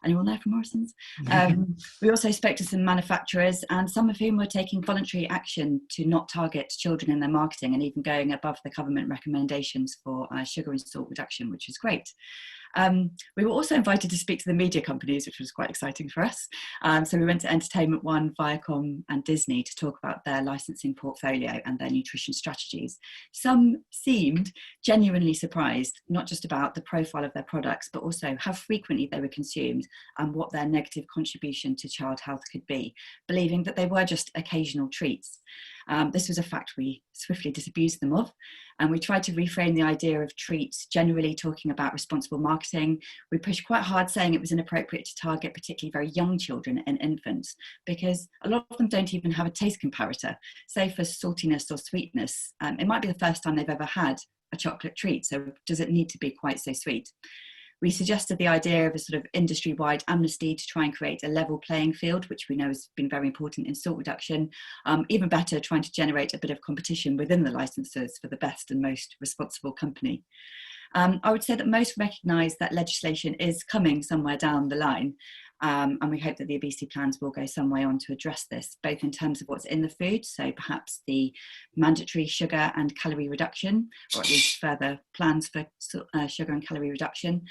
Anyone there from Morrison's? We also spoke to some manufacturers, and some of whom were taking voluntary action to not target children in their marketing, and even going above the government recommendations for sugar and salt reduction, which is great. We were also invited to speak to the media companies, which was quite exciting for us. So we went to Entertainment One, Viacom and Disney to talk about their licensing portfolio and their nutrition strategies. Some seemed genuinely surprised, not just about the profile of their products, but also how frequently they were consumed and what their negative contribution to child health could be, believing that they were just occasional treats. This was a fact we swiftly disabused them of, and we tried to reframe the idea of treats, generally talking about responsible marketing. We pushed quite hard, saying it was inappropriate to target particularly very young children and infants, because a lot of them don't even have a taste comparator. Say for saltiness or sweetness, it might be the first time they've ever had a chocolate treat, so does it need to be quite so sweet? We suggested the idea of a sort of industry-wide amnesty to try and create a level playing field, which we know has been very important in salt reduction. Even better, trying to generate a bit of competition within the licensors for the best and most responsible company. I would say that most recognise that legislation is coming somewhere down the line, and we hope that the obesity plans will go some way on to address this, both in terms of what's in the food, so perhaps the mandatory sugar and calorie reduction, or at least further plans for sugar and calorie reduction,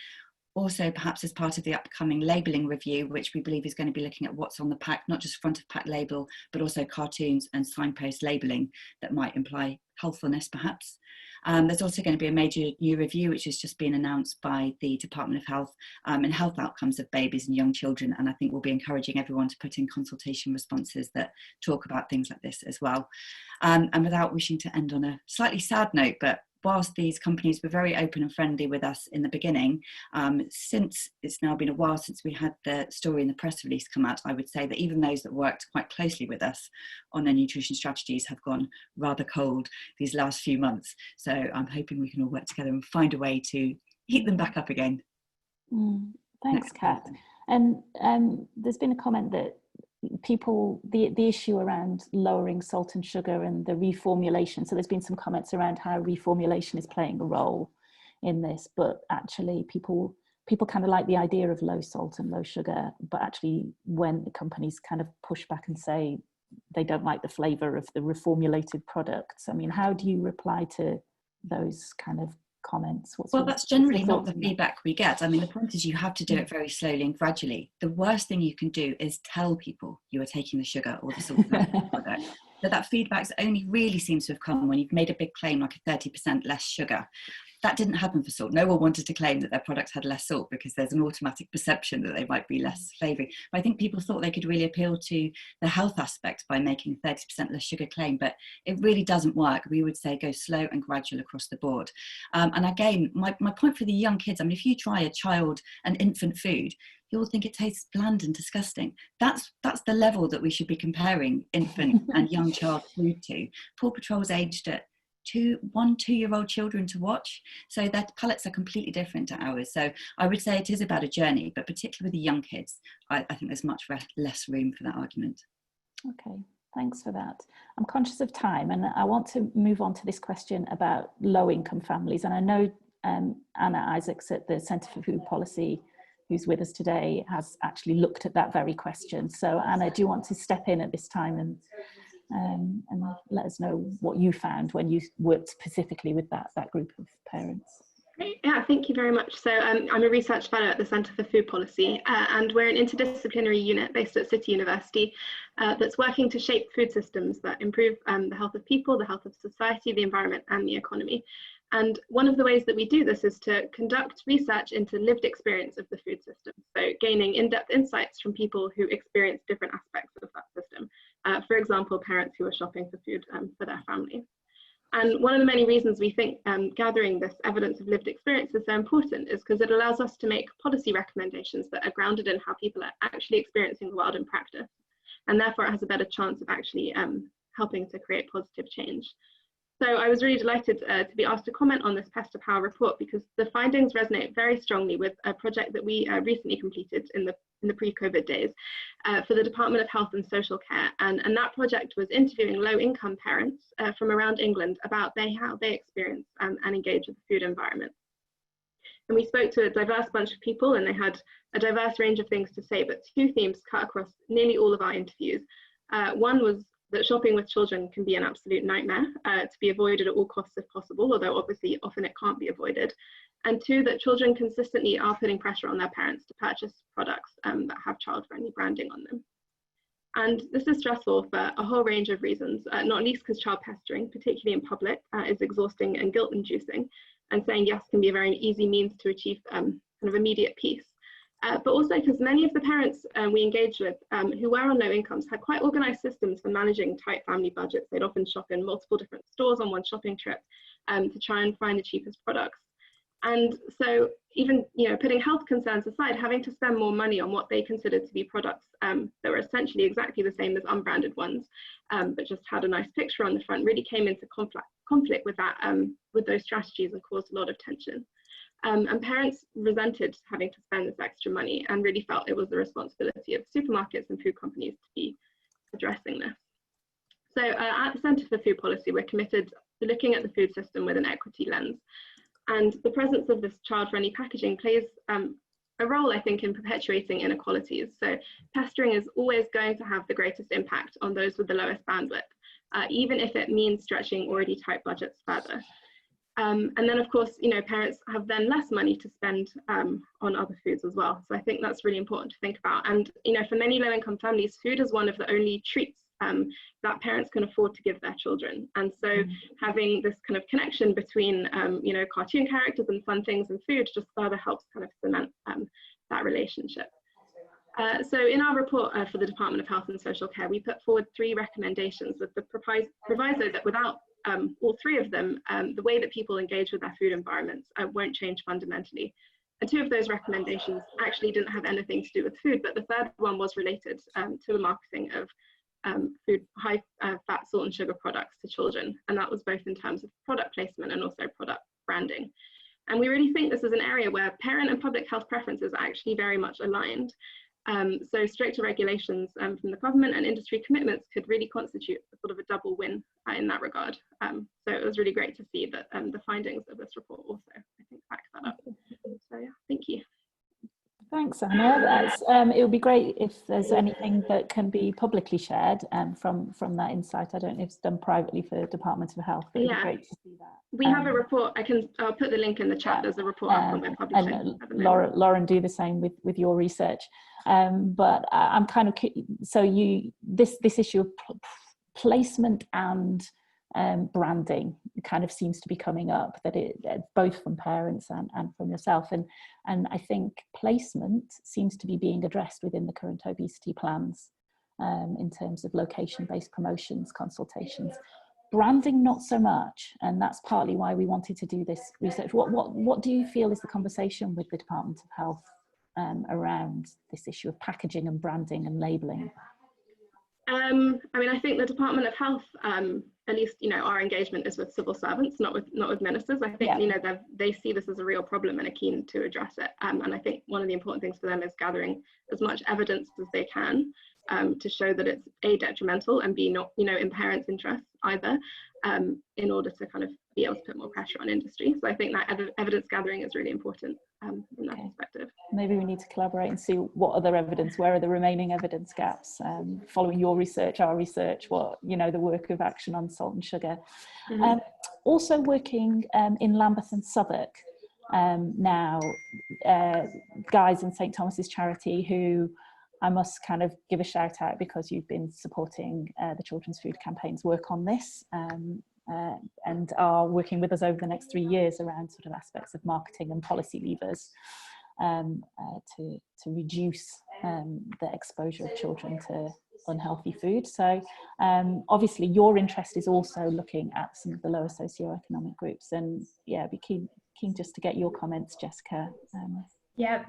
Also, perhaps as part of the upcoming labelling review, which we believe is going to be looking at what's on the pack, not just front of pack label, but also cartoons and signpost labelling that might imply healthfulness, perhaps. There's also going to be a major new review, which has just been announced by the Department of Health, and health outcomes of babies and young children. And I think we'll be encouraging everyone to put in consultation responses that talk about things like this as well. And without wishing to end on a slightly sad note, but whilst these companies were very open and friendly with us in the beginning, since it's now been a while since we had the story in the press release come out, I would say that even those that worked quite closely with us on their nutrition strategies have gone rather cold these last few months. So I'm hoping we can all work together and find a way to heat them back up again. Thanks, Kat. And there's been a comment that the issue around lowering salt and sugar and the reformulation, so there's been some comments around how reformulation is playing a role in this, but actually people kind of like the idea of low salt and low sugar, but actually when the companies kind of push back and say they don't like the flavour of the reformulated products, I mean, how do you reply to those kind of comments? Well, that's generally not the feedback we get. I mean, the point is you have to do it very slowly and gradually. The worst thing you can do is tell people you are taking the sugar or the salt out of the product. So that feedback only really seems to have come when you've made a big claim like a 30% less sugar. That didn't happen for salt. No one wanted to claim that their products had less salt because there's an automatic perception that they might be less flavoury. But I think people thought they could really appeal to the health aspect by making a 30% less sugar claim, but it really doesn't work. We would say go slow and gradual across the board. And again, my point for the young kids, I mean, if you try an infant food, you'll think it tastes bland and disgusting. That's the level that we should be comparing infant and young child food to. Paw Patrol's aged at 1-2-year-old children to watch, so their palates are completely different to ours. So I would say it is about a journey, but particularly with the young kids, I think there's much less room for that argument. Okay, thanks for that. I'm conscious of time, and I want to move on to this question about low-income families. And I know Anna Isaacs at the Centre for Food Policy, who's with us today, has actually looked at that very question. So Anna, do you want to step in at this time and let us know what you found when you worked specifically with that group of parents? Great. Yeah, thank you very much. So I'm a research fellow at the Centre for Food Policy, and we're an interdisciplinary unit based at City University that's working to shape food systems that improve the health of people, the health of society, the environment and the economy. And one of the ways that we do this is to conduct research into lived experience of the food system. So gaining in-depth insights from people who experience different aspects of that system. For example, parents who are shopping for food for their families. And one of the many reasons we think gathering this evidence of lived experience is so important is because it allows us to make policy recommendations that are grounded in how people are actually experiencing the world in practice. And therefore it has a better chance of actually helping to create positive change. So I was really delighted to be asked to comment on this Pester Power report because the findings resonate very strongly with a project that we recently completed in the pre-COVID days for the Department of Health and Social Care. And that project was interviewing low-income parents from around England about how they experience and engage with the food environment. And we spoke to a diverse bunch of people and they had a diverse range of things to say, but two themes cut across nearly all of our interviews. One was that shopping with children can be an absolute nightmare to be avoided at all costs if possible, although obviously often it can't be avoided. And two, that children consistently are putting pressure on their parents to purchase products that have child-friendly branding on them. And this is stressful for a whole range of reasons, not least because child pestering, particularly in public, is exhausting and guilt-inducing, and saying yes can be a very easy means to achieve kind of immediate peace. But also because many of the parents we engaged with who were on low incomes had quite organised systems for managing tight family budgets. They'd often shop in multiple different stores on one shopping trip to try and find the cheapest products. And so even putting health concerns aside, having to spend more money on what they considered to be products that were essentially exactly the same as unbranded ones, but just had a nice picture on the front, really came into conflict with that, with those strategies and caused a lot of tension. And parents resented having to spend this extra money and really felt it was the responsibility of supermarkets and food companies to be addressing this. So at the Centre for Food Policy, we're committed to looking at the food system with an equity lens. And the presence of this child-friendly packaging plays a role, I think, in perpetuating inequalities. So pestering is always going to have the greatest impact on those with the lowest bandwidth, even if it means stretching already tight budgets further. And then, of course, you know, parents have then less money to spend on other foods as well. So I think that's really important to think about. And, you know, for many low-income families, food is one of the only treats that parents can afford to give their children. And so having this kind of connection between, you know, cartoon characters and fun things and food just further helps kind of cement that relationship. So in our report for the Department of Health and Social Care, we put forward 3 recommendations with the proviso that without all 3 of them, the way that people engage with their food environments won't change fundamentally. And 2 of those recommendations actually didn't have anything to do with food, but the third one was related to the marketing of food, high fat, salt and sugar products to children. And that was both in terms of product placement and also product branding. And we really think this is an area where parent and public health preferences are actually very much aligned. So stricter regulations from the government and industry commitments could really constitute a sort of a double win in that regard. So it was really great to see that the findings of this report also, I think, back that up. So yeah, thank you. Thanks, Anna. That's, it would be great if there's anything that can be publicly shared from that insight. I don't know if it's done privately for the Department of Health, but it'd be great to see that. We have a report. I'll put the link in the chat. There's a report up we're publishing. And Lauren, do the same with your research. But I'm kind of, so this issue of placement and branding kind of seems to be coming up, that both from parents and from yourself, and I think placement seems to be being addressed within the current obesity plans in terms of location-based promotions, consultations. Branding, not so much, and that's partly why we wanted to do this research. What do you feel is the conversation with the Department of Health around this issue of packaging and branding and labelling? I mean, I think the Department of Health, at least, you know, our engagement is with civil servants, not with ministers. I think, you know, they see this as a real problem and are keen to address it. And I think one of the important things for them is gathering as much evidence as they can to show that it's A, detrimental, and B, not, you know, in parents' interests either, in order to kind of be able to put more pressure on industry. So I think that evidence gathering is really important from that perspective. Maybe we need to collaborate and see what other evidence, where are the remaining evidence gaps, following your research, our research, what, you know, the work of Action on Salt and Sugar. Also working in Lambeth and Southwark now, Guy's and St Thomas's charity, who I must kind of give a shout out because you've been supporting the Children's Food Campaign's work on this, and are working with us over the next 3 years around sort of aspects of marketing and policy levers to reduce the exposure of children to unhealthy food. So obviously your interest is also looking at some of the lower socioeconomic groups, and yeah, be keen just to get your comments, Jessica. Yeah,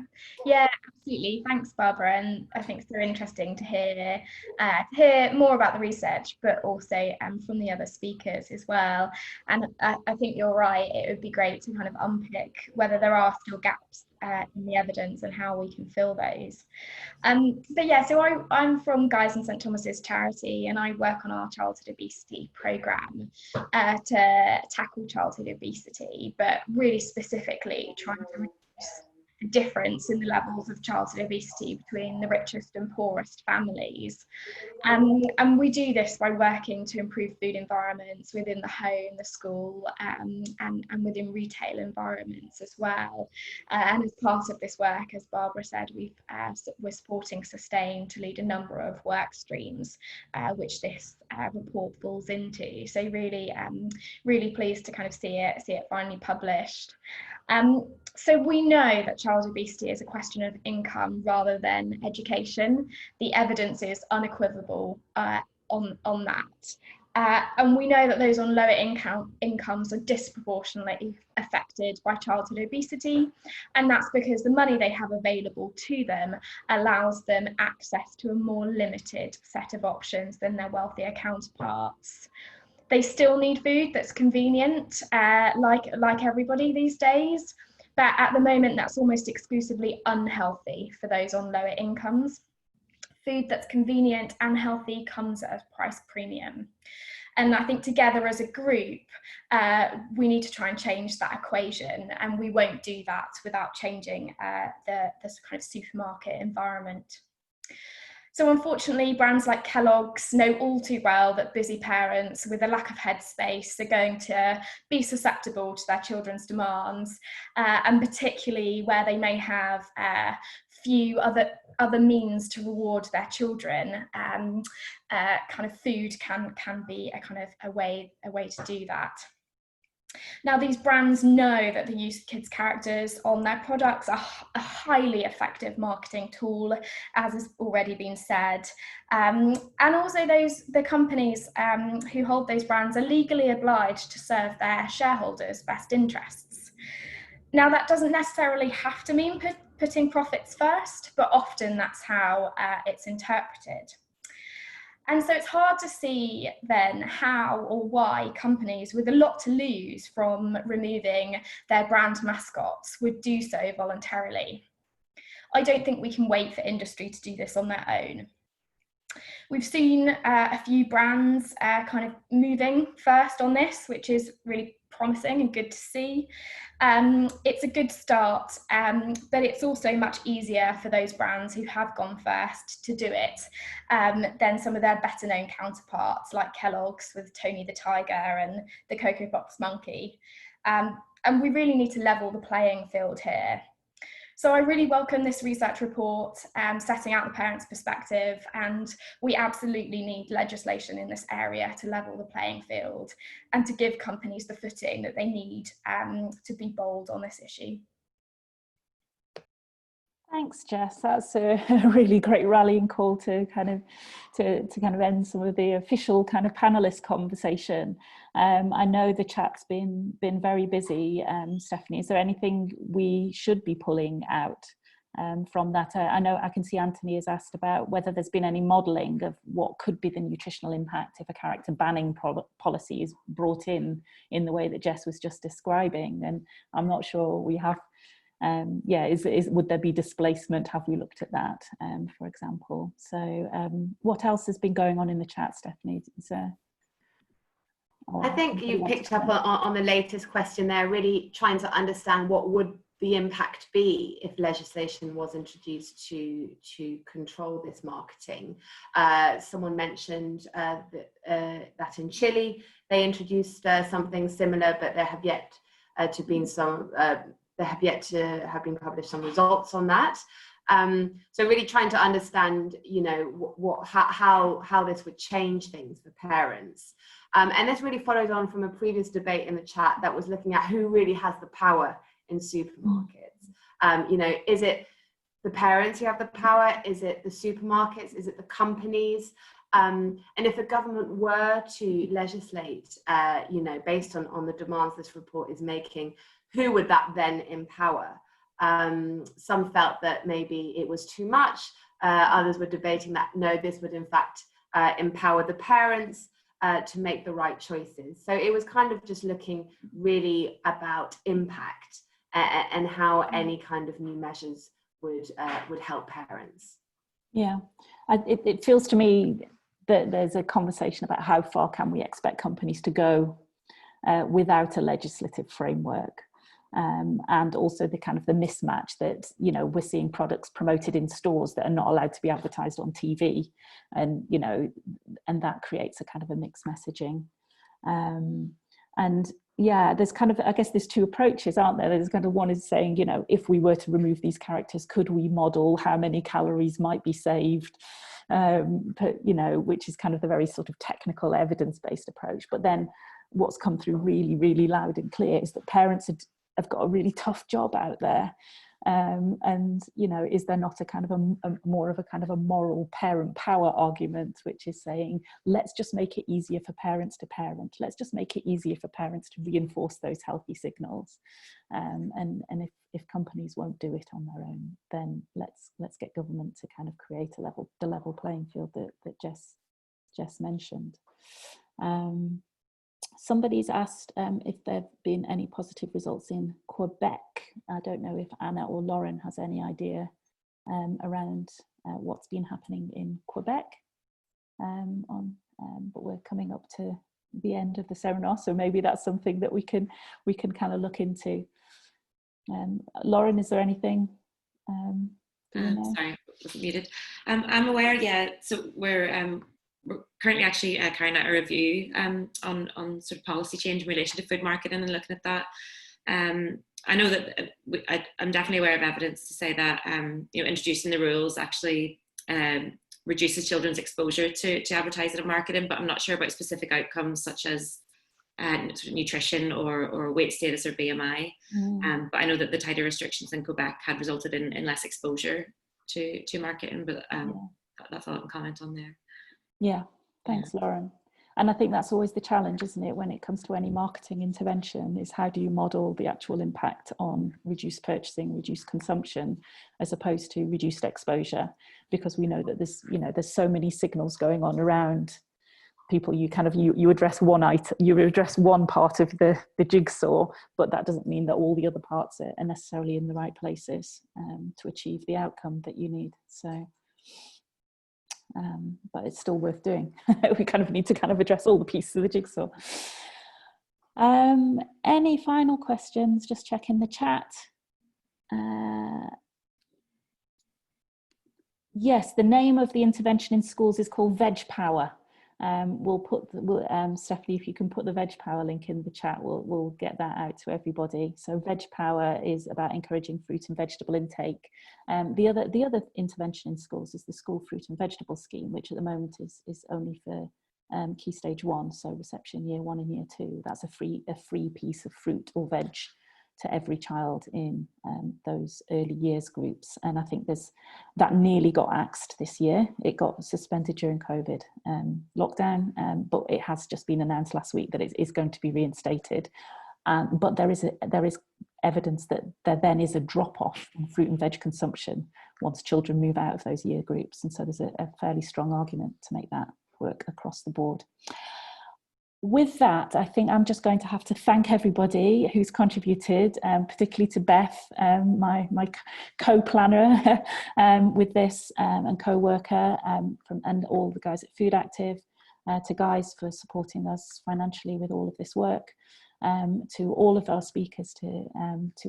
absolutely. Thanks, Barbara. And I think it's so interesting to hear more about the research, but also from the other speakers as well. And I think you're right. It would be great to kind of unpick whether there are still gaps in the evidence and how we can fill those. But yeah, so I'm from Guy's and St Thomas's charity, and I work on our childhood obesity programme to tackle childhood obesity, but really specifically trying to reduce the difference in the levels of childhood obesity between the richest and poorest families. And we do this by working to improve food environments within the home, the school, and within retail environments as well. And as part of this work, as Barbara said, we're supporting Sustain to lead a number of work streams, which this report falls into. So really pleased to kind of see it finally published. So we know that child obesity is a question of income rather than education. The evidence is unequivocal on that. And we know that those on lower incomes are disproportionately affected by childhood obesity. And that's because the money they have available to them allows them access to a more limited set of options than their wealthier counterparts. They still need food that's convenient, like everybody these days. But at the moment, that's almost exclusively unhealthy for those on lower incomes. Food that's convenient and healthy comes at a price premium. And I think together as a group, we need to try and change that equation, and we won't do that without changing the kind of supermarket environment. So unfortunately, brands like Kellogg's know all too well that busy parents with a lack of headspace are going to be susceptible to their children's demands, and particularly where they may have few other means to reward their children. Kind of food can be a kind of a way to do that. Now, these brands know that the use of kids' characters on their products are a highly effective marketing tool, as has already been said. And also the companies who hold those brands are legally obliged to serve their shareholders' best interests. Now, that doesn't necessarily have to mean putting profits first, but often that's how it's interpreted. And so it's hard to see then how or why companies with a lot to lose from removing their brand mascots would do so voluntarily. I don't think we can wait for industry to do this on their own. We've seen a few brands kind of moving first on this, which is really promising and good to see. It's a good start, but it's also much easier for those brands who have gone first to do it than some of their better known counterparts like Kellogg's with Tony the Tiger and the Cocoa Pops Monkey. And we really need to level the playing field here. So I really welcome this research report setting out the parents' perspective, and we absolutely need legislation in this area to level the playing field and to give companies the footing that they need to be bold on this issue. Thanks, Jess. That's a really great rallying call to kind of end some of the official kind of panelist conversation. I know the chat's been very busy. Stephanie, is there anything we should be pulling out from that? I know I can see Anthony has asked about whether there's been any modelling of what could be the nutritional impact if a character banning policy is brought in the way that Jess was just describing, and I'm not sure we have. Would there be displacement? Have we looked at that, for example? So what else has been going on in the chat, Stephanie? I think you picked up on the latest question there, really trying to understand what would the impact be if legislation was introduced to control this marketing. Someone mentioned that in Chile they introduced something similar, but there have yet to been some. There have yet to have been published some results on that. So really trying to understand, you know, how this would change things for parents. And this really followed on from a previous debate in the chat that was looking at who really has the power in supermarkets. You know, is it the parents who have the power? Is it the supermarkets? Is it the companies? And if the government were to legislate, you know, based on the demands this report is making, who would that then empower? Some felt that maybe it was too much. Others were debating that, no, this would in fact empower the parents to make the right choices. So it was kind of just looking really about impact and how any kind of new measures would help parents. Yeah, it feels to me that there's a conversation about how far can we expect companies to go without a legislative framework. And also the kind of the mismatch that, you know, we're seeing products promoted in stores that are not allowed to be advertised on TV, and, you know, and that creates a kind of a mixed messaging. And yeah, there's kind of, I guess there's two approaches, aren't there? There's kind of one is saying, you know, if we were to remove these characters, could we model how many calories might be saved? But, you know, which is kind of the very sort of technical evidence-based approach. But then what's come through really, really loud and clear is that parents have got a really tough job out there, and, you know, is there not a kind of a more of a kind of a moral parent power argument, which is saying, let's just make it easier for parents to parent, let's just make it easier for parents to reinforce those healthy signals, and if companies won't do it on their own, then let's get government to kind of create the level playing field that Jess mentioned. Somebody's asked if there have been any positive results in Quebec. I don't know if Anna or Lauren has any idea around what's been happening in Quebec. But we're coming up to the end of the seminar, so maybe that's something that we can kind of look into. Lauren, is there anything? Sorry, wasn't muted. I'm aware, yeah. So we're currently actually carrying out a review on sort of policy change in relation to food marketing and looking at that. I know that I'm definitely aware of evidence to say that introducing the rules actually reduces children's exposure to advertising and marketing, but I'm not sure about specific outcomes such as sort of nutrition or weight status or BMI. But I know that the tighter restrictions in Quebec had resulted in less exposure to marketing, but that's all I can comment on there. Yeah, thanks, Lauren. And I think that's always the challenge, isn't it, when it comes to any marketing intervention, is how do you model the actual impact on reduced purchasing, reduced consumption, as opposed to reduced exposure, because we know that there's so many signals going on around people. You address one item, you address one part of the jigsaw, but that doesn't mean that all the other parts are necessarily in the right places to achieve the outcome that you need. So but it's still worth doing. We kind of need to kind of address all the pieces of the jigsaw. Any final questions? Just check in the chat. Yes, the name of the intervention in schools is called Veg Power. Stephanie, if you can put the Veg Power link in the chat, we'll get that out to everybody. So Veg Power is about encouraging fruit and vegetable intake. The other intervention in schools is the School Fruit and Vegetable Scheme, which at the moment is only for Key Stage 1, so reception year 1 and year 2. That's a free piece of fruit or veg to every child in those early years groups. And I think that nearly got axed this year. It got suspended during COVID lockdown, but it has just been announced last week that it is going to be reinstated. But there is evidence that there then is a drop-off in fruit and veg consumption once children move out of those year groups. And so there's a fairly strong argument to make that work across the board. With that, I think I'm just going to have to thank everybody who's contributed, particularly to Beth, my co-planner with this and co-worker, and all the guys at Food Active, to Guys for supporting us financially with all of this work, to all of our speakers, to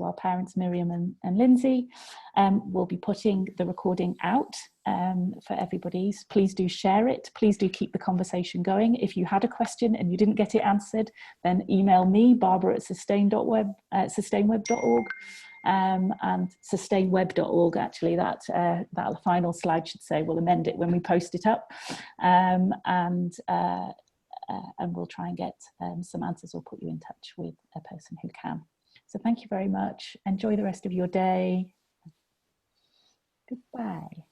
our parents, Miriam and Lindsay. We'll be putting the recording out for everybody. Please do share it. Please do keep the conversation going. If you had a question and you didn't get it answered, then email me, barbara@sustainweb.org, and sustainweb.org, actually, that final slide should say, we'll amend it when we post it up. And we'll try and get some answers or put you in touch with a person who can. So thank you very much. Enjoy the rest of your day. Goodbye.